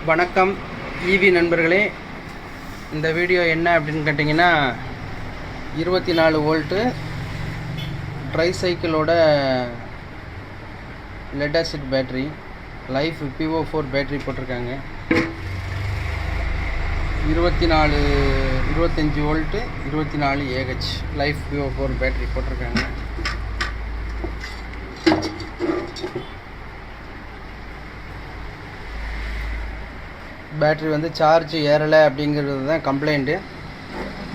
வணக்கம் ஈவி நண்பர்களே. இந்த வீடியோ என்ன அப்படின்னு கேட்டிங்கன்னா 24 வோல்ட்டு ட்ரை சைக்கிளோட lead acid battery life PO4 battery போட்டிருக்காங்க. 25 volt 24 AH life PO4 battery போட்டிருக்காங்க. பேட்ரி வந்து சார்ஜ் ஏறலை அப்படிங்கிறது தான் கம்ப்ளைண்ட்டு.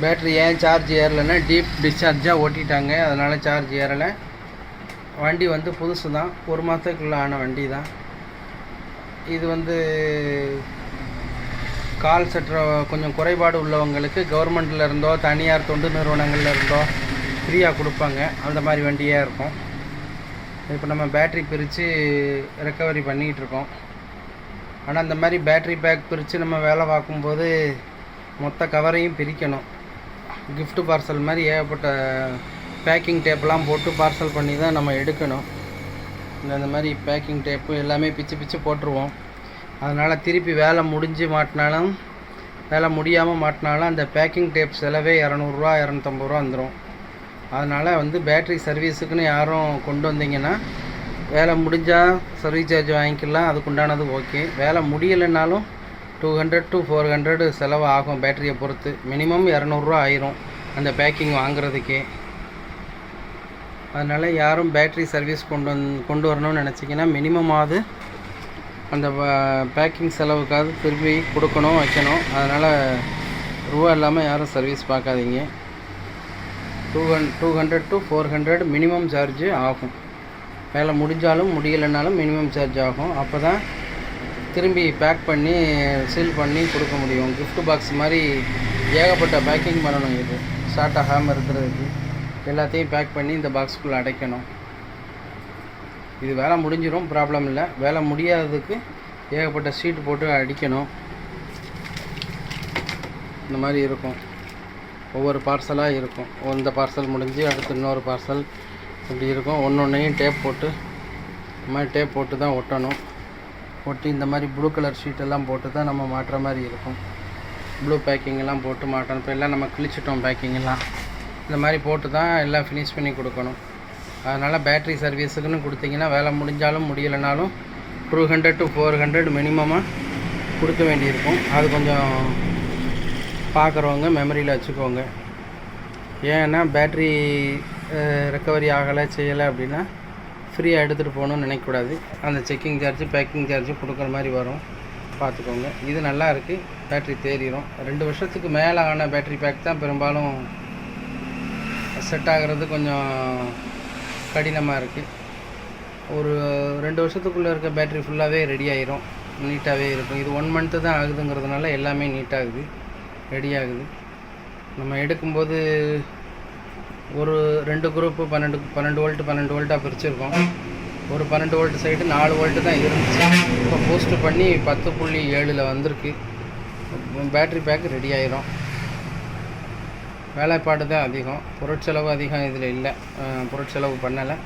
பேட்ரி ஏன் சார்ஜ் ஏறலைன்னா டீப் டிஸ்சார்ஜாக ஓட்டிட்டாங்க, அதனால் சார்ஜ் ஏறலை. வண்டி வந்து புதுசு தான், 1 மாதத்துக்குள்ளே ஆன வண்டி தான். இது வந்து கால் சற்ற கொஞ்சம் குறைபாடு உள்ளவங்களுக்கு கவர்மெண்ட்டில் இருந்தோ தனியார் தொண்டு நிறுவனங்களில் இருந்தோ ஃப்ரீயாக கொடுப்பாங்க. அந்த மாதிரி வண்டியாக இருக்கும். இப்போ நம்ம பேட்ரி பிரித்து ரெக்கவரி பண்ணிகிட்ருக்கோம். ஆனால் அந்த மாதிரி பேட்ரி பேக் பிரித்து நம்ம வேலை பார்க்கும்போது மொத்த கவரையும் பிரிக்கணும். கிஃப்ட் பார்சல் மாதிரி ஏகப்பட்ட பேக்கிங் டேப்லாம் போட்டு பார்சல் பண்ணி தான் நம்ம எடுக்கணும். இந்த மாதிரி பேக்கிங் டேப்பு எல்லாமே பிச்சு போட்டுருவோம். அதனால் திருப்பி வேலை முடிஞ்சு மாட்டினாலும் வேலை முடியாமல் மாட்டினாலும் அந்த பேக்கிங் டேப் செலவே 200 250 வந்துடும். அதனால் வந்து பேட்ரி சர்வீஸுக்குன்னு யாரும் கொண்டு வந்தீங்கன்னா வேலை முடிஞ்சால் சர்வீஸ் சார்ஜ் வாங்கிக்கலாம், அதுக்கு உண்டானது ஓகே. வேலை முடியலைன்னாலும் 200 to 400 செலவு ஆகும். பேட்டரியை பொறுத்து மினிமம் 200 ஆயிரும் அந்த பேக்கிங் வாங்குறதுக்கே. அதனால் யாரும் பேட்ரி சர்வீஸ் கொண்டு வரணும்னு நினச்சிங்கன்னா மினிமமாவது அந்த பேக்கிங் செலவுக்காவது திருப்பி கொடுக்கணும், வைக்கணும். அதனால் ரூபா இல்லாமல் யாரும் சர்வீஸ் பார்க்காதீங்க. 200 to 400 மினிமம் சார்ஜ் ஆகும். வேலை முடிஞ்சாலும் முடியலைனாலும் மினிமம் சார்ஜ் ஆகும். அப்போ தான் திரும்பி பேக் பண்ணி சீல் பண்ணி கொடுக்க முடியும். கிஃப்ட் பாக்ஸ் மாதிரி ஏகப்பட்ட பேக்கிங் பண்ணணும். இது ஷார்ட் ஆகாமல் இருக்கிறதுக்கு எல்லாத்தையும் பேக் பண்ணி இந்த பாக்ஸுக்குள்ளே அடைக்கணும். இது வேலை முடிஞ்சிடும், ப்ராப்ளம் இல்லை. வேலை முடியாததுக்கு ஏகப்பட்ட ஷீட் போட்டு அடிக்கணும். இந்த மாதிரி இருக்கும், ஒவ்வொரு பார்சலாக இருக்கும். இந்த பார்சல் முடிஞ்சு அடுத்து இன்னொரு பார்சல் இப்படி இருக்கும். ஒன்றையும் டேப் போட்டு இந்த மாதிரி டேப் போட்டு தான் ஒட்டணும். ஒட்டி இந்த மாதிரி ப்ளூ கலர் ஷீட்டெல்லாம் போட்டு தான் நம்ம மாட்டுற மாதிரி இருக்கும். ப்ளூ பேக்கிங்கெல்லாம் போட்டு மாட்டணும். இப்போ எல்லாம் நம்ம கிழிச்சிட்டோம் பேக்கிங்கெல்லாம். இந்த மாதிரி போட்டு தான் எல்லாம் ஃபினிஷ் பண்ணி கொடுக்கணும். அதனால் பேட்ரி சர்வீஸுக்குன்னு கொடுத்தீங்கன்னா வேலை முடிஞ்சாலும் முடியலைனாலும் 200 to 400 மினிமமாக கொடுக்க வேண்டியிருக்கும். அது கொஞ்சம் பார்க்குறவங்க மெமரியில் வச்சுக்கோங்க. ஏன்னா பேட்ரி ரெக்கவரி ஆகலை செய்யலை அப்படின்னா ஃப்ரீயாக எடுத்துகிட்டு போகணுன்னு நினைக்கக்கூடாது. அந்த செக்கிங் சார்ஜு பேக்கிங் சார்ஜு கொடுக்குற மாதிரி வரும், பார்த்துக்கோங்க. இது நல்லா இருக்குது, பேட்ரி தேறிடும். 2 வருஷத்துக்கு மேலே ஆன பேட்ரி பேக் தான் பெரும்பாலும் செட் ஆகிறது கொஞ்சம் கடினமாக இருக்குது. ஒரு 2 வருஷத்துக்குள்ளே இருக்க பேட்ரி ஃபுல்லாகவே ரெடி ஆகிரும், நீட்டாகவே இருக்கும். இது 1 மந்த்து தான் ஆகுதுங்கிறதுனால எல்லாமே நீட்டாகுது, ரெடி ஆகுது. நம்ம எடுக்கும்போது ஒரு 2 குரூப்பு 12 வோல்ட்டாக பிரிச்சுருக்கோம். ஒரு 12 வோல்ட் சைடு 4 வோல்ட்டு தான் இருந்துச்சு. இப்போ பூஸ்ட் பண்ணி 10.7 வந்திருக்கு. பேட்ரி பேக் ரெடி ஆயிரும். வேலைப்பாடு தான் அதிகம், பொருட்செலவு அதிகம் இதில் இல்லை. பொருட்செலவு பண்ணலை.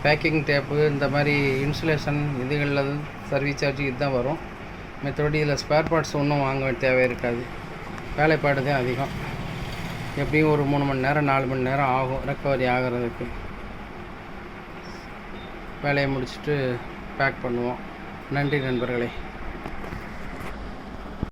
பேக்கிங் டேப்பு இந்த மாதிரி இன்சுலேஷன் இதுகளில் சர்வீஸ் சார்ஜ் இதுதான் வரும். மற்றபடி இதில் ஸ்பேர் பார்ட்ஸ் ஒன்றும் வாங்க தேவை இருக்காது. வேலைப்பாடு தான் அதிகம். எப்படியும் ஒரு 3 மணி நேரம் 4 மணி நேரம் ஆகும் ரெக்கவரி ஆகிறதுக்கு. வேலையை முடிச்சுட்டு பேக் பண்ணுவோம். நன்றி நண்பர்களே.